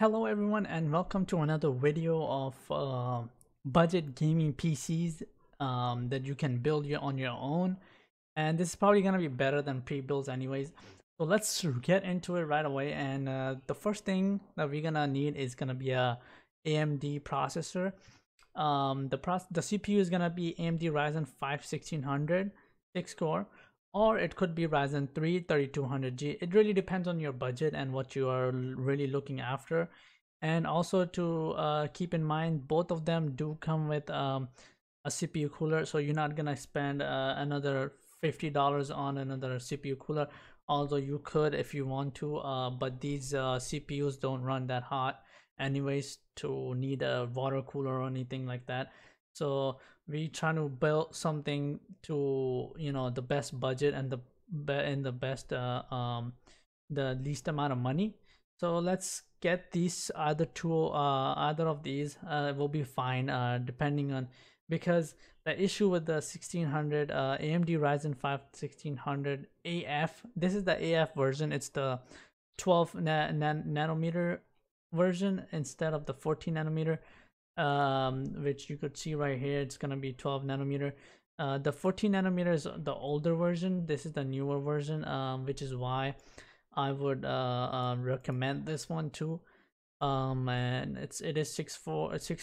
Hello everyone and welcome to another video of budget gaming PCs that you can build on your own, and this is probably gonna be better than pre-builds anyways. So let's get into it right away, and the first thing that we're gonna need is gonna be a AMD processor. The CPU is gonna be AMD Ryzen 5 1600 6 core, or it could be Ryzen 3 3200G. It really depends on your budget and what you are really looking after. And also to keep in mind, both of them do come with a CPU cooler, so you're not gonna spend another $50 on another CPU cooler, although you could if you want to, but these CPUs don't run that hot anyways to need a water cooler or anything like that. So we try to build something to, you know, the best budget and the best the least amount of money. So let's get these either of these will be fine, depending on, because the issue with the 1600 AMD Ryzen 5 1600 AF, this is the AF version. It's the 12 nanometer version instead of the 14 nanometer, which you could see right here. It's gonna be 12 nanometer. The 14 nanometer is the older version. This is the newer version, which is why I would recommend this one too. And it is 6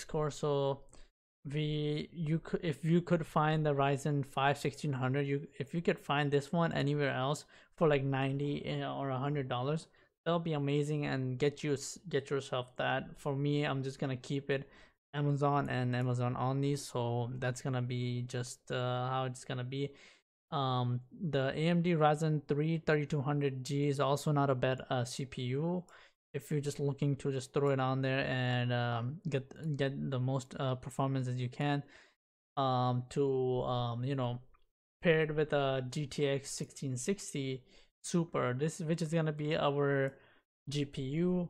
core, so if you could find the Ryzen 5 1600, if you could find this one anywhere else for like 90 or $100, that'll be amazing, and get yourself that. For me, I'm just gonna keep it Amazon and Amazon only, so that's gonna be just how it's gonna be. The AMD Ryzen 3 3200G is also not a bad CPU if you're just looking to just throw it on there and get the most performance as you can, you know, paired with a GTX 1660 Super, which is gonna be our GPU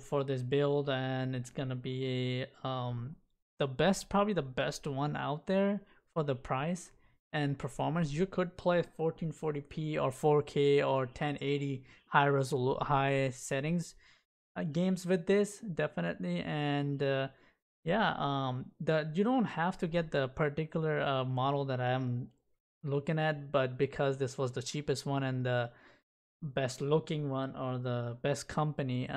for this build, and it's gonna be probably the best one out there for the price and performance. You could play 1440p or 4K or 1080 high settings games with this, definitely. And yeah, you don't have to get the particular model that I'm looking at, but because this was the cheapest one and the best looking one, or the best company,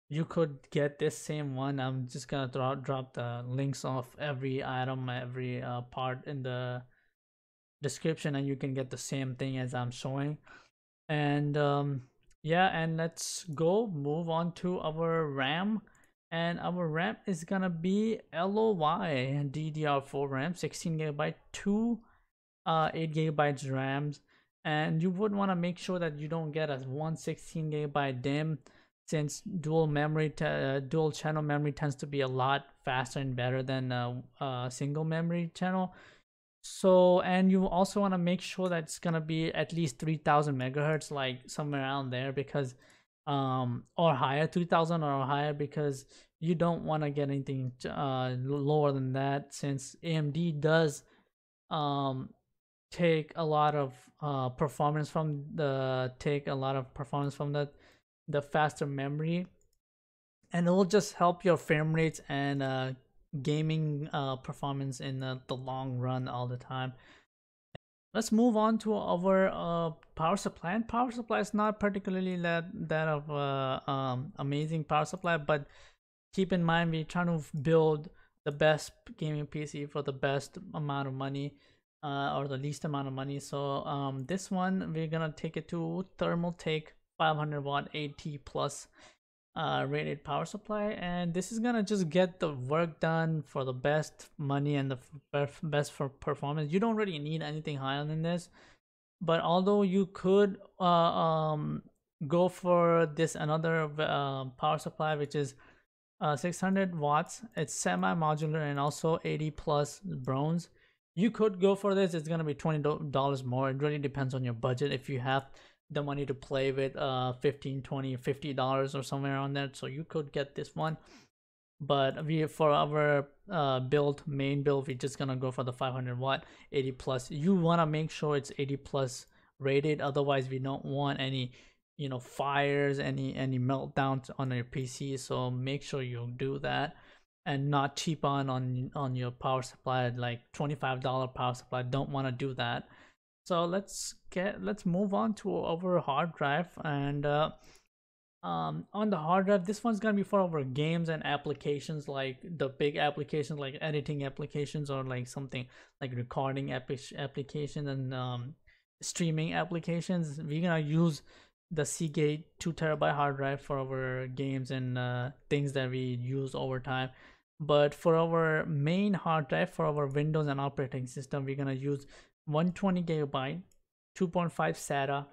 you could get this same one. I'm just gonna drop the links of every item, every part in the description, and you can get the same thing as I'm showing. And yeah, and let's move on to our RAM. And our RAM is gonna be LOY DDR4 RAM, 16 gigabyte, 8 gigabytes RAMs. And you would want to make sure that you don't get a 116 gigabyte DIMM, since dual channel memory tends to be a lot faster and better than single memory channel. So, and you also want to make sure that it's gonna be at least 3000 megahertz, like somewhere around there, because or higher, 3000 or higher, because you don't want to get anything lower than that, since AMD does take a lot of performance from the faster memory, and it will just help your frame rates and gaming performance in the long run all the time. Let's move on to our power supply. And power supply is not particularly that of amazing power supply, but keep in mind we're trying to build the best gaming PC for the best amount of money, or the least amount of money. So this one, we're gonna take it to Thermaltake 500 watt AT plus rated power supply, and this is gonna just get the work done for the best money and the best for performance. You don't really need anything higher than this, but although you could go for this another power supply, which is 600 watts. It's semi-modular and also 80 plus bronze. You could go for this. It's gonna be $20 more. It really depends on your budget. If you have the money to play with, 15, 20, $50 or somewhere on that, so you could get this one. But for our main build, we're just gonna go for the 500 watt 80 plus. You want to make sure it's 80 plus rated, otherwise we don't want any fires, any meltdowns on your PC. So make sure you do that, and not cheap on your power supply, like $25 power supply. Don't want to do that. So let's move on to our hard drive. And on the hard drive, this one's gonna be for our games and applications, like the big applications, like editing applications, or like something like recording application, and streaming applications. We're gonna use the Seagate 2 TB hard drive for our games and things that we use over time. But for our main hard drive, for our Windows and operating system, we're gonna use 120 GB 2.5 SATA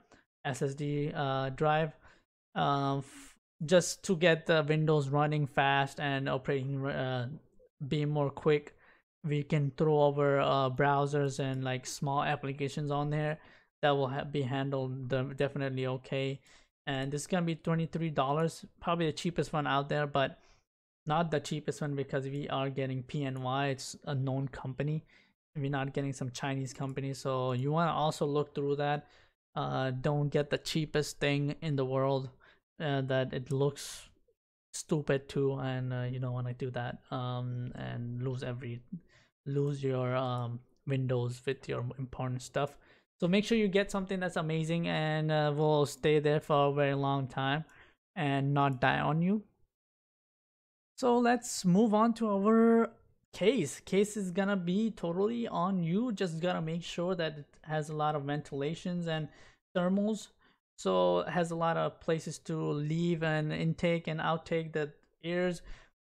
SSD drive, just to get the Windows running fast and operating be more quick. We can throw our browsers and like small applications on there that will be handled definitely okay. And this is gonna be $23, probably the cheapest one out there, but not the cheapest one, because we are getting PNY. It's a known company. We're not getting some Chinese company, so you want to also look through that. Don't get the cheapest thing in the world that it looks stupid too, and you don't want to do that, and lose your Windows with your important stuff. So make sure you get something that's amazing and will stay there for a very long time and not die on you. So let's move on to our case is gonna be totally on you. Just gotta make sure that it has a lot of ventilations and thermals, so it has a lot of places to leave and intake and outtake the airs.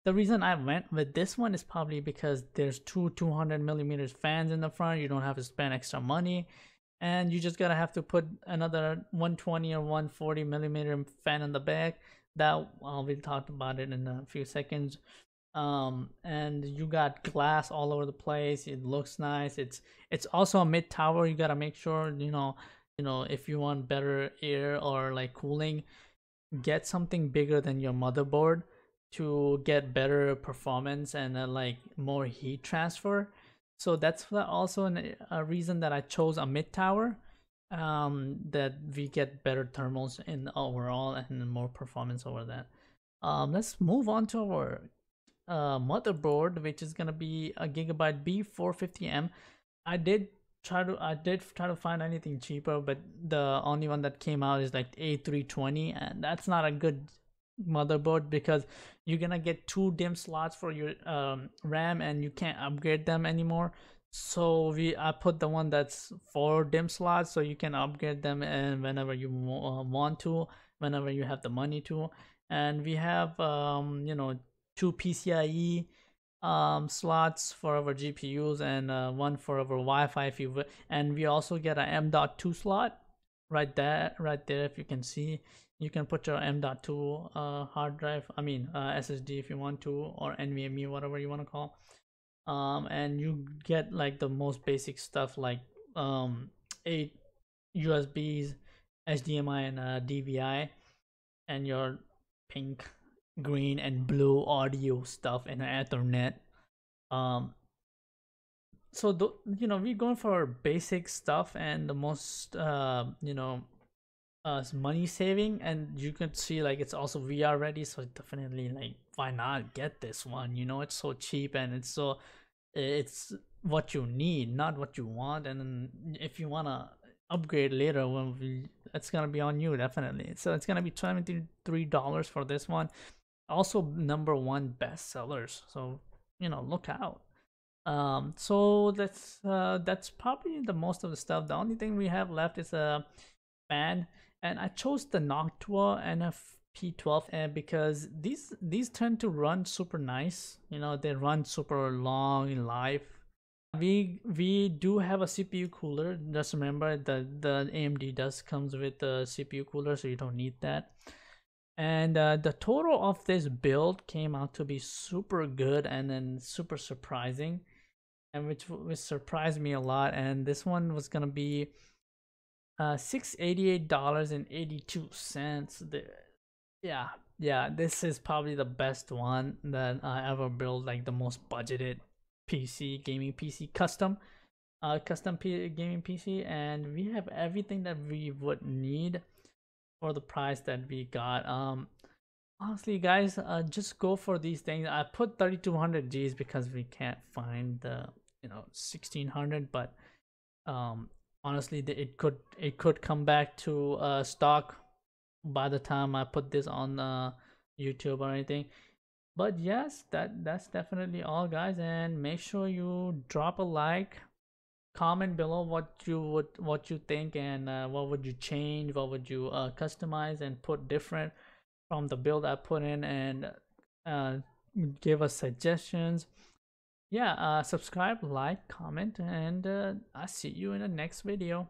The reason I went with this one is probably because there's two 200mm fans in the front. You don't have to spend extra money, and you just gotta have to put another 120 or 140mm fan in the back. That we'll talk about it in a few seconds. And you got glass all over the place. It looks nice. It's also a mid tower. You gotta make sure, if you want better air or like cooling, get something bigger than your motherboard to get better performance and like more heat transfer. So that's also a reason that I chose a mid tower, that we get better thermals in overall and more performance over that. Let's move on to our motherboard, which is gonna be a Gigabyte B450M. I did try to find anything cheaper, but the only one that came out is like A320, and that's not a good motherboard because you're gonna get 2 DIMM slots for your RAM, and you can't upgrade them anymore. So I put the one that's 4 DIMM slots, so you can upgrade them and whenever you want to, whenever you have the money to. And we have 2 PCIe slots for our GPUs, and one for our Wi-Fi, if you will. And we also get a M.2 slot right there. If you can see, you can put your M.2 hard drive, SSD if you want to, or NVMe, whatever you want to call. And you get like the most basic stuff, like 8 USBs, HDMI, and DVI, and your pink, green, and blue audio stuff in an Ethernet. So we're going for basic stuff and the most money saving, and you can see like it's also VR ready, so definitely, like, why not get this one? It's so cheap, and it's what you need, not what you want. And then if you want to upgrade later, it's gonna be on you, definitely. So it's gonna be $23 for this one. Also #1 bestsellers, so look out. So that's probably the most of the stuff. The only thing we have left is a fan, and I chose the Noctua NFP12 because these tend to run super nice. They run super long in life. We do have a CPU cooler. Just remember that the AMD does comes with the CPU cooler, so you don't need that. And the total of this build came out to be super good and then super surprising, and which surprised me a lot. And this one was gonna be $688.82. Yeah, this is probably the best one that I ever built, like the most budgeted gaming PC, custom gaming PC, and we have everything that we would need. for the price that we got. Honestly, guys, just go for these things. I put 3200 Gs because we can't find the 1600, but um honestly, it could come back to stock by the time I put this on YouTube or anything. But yes, that's definitely all, guys, and make sure you drop a like, comment below what you think, and what would you change, what would you customize and put different from the build I put in, and uh, give us suggestions. Yeah, subscribe, like, comment, and I'll see you in the next video.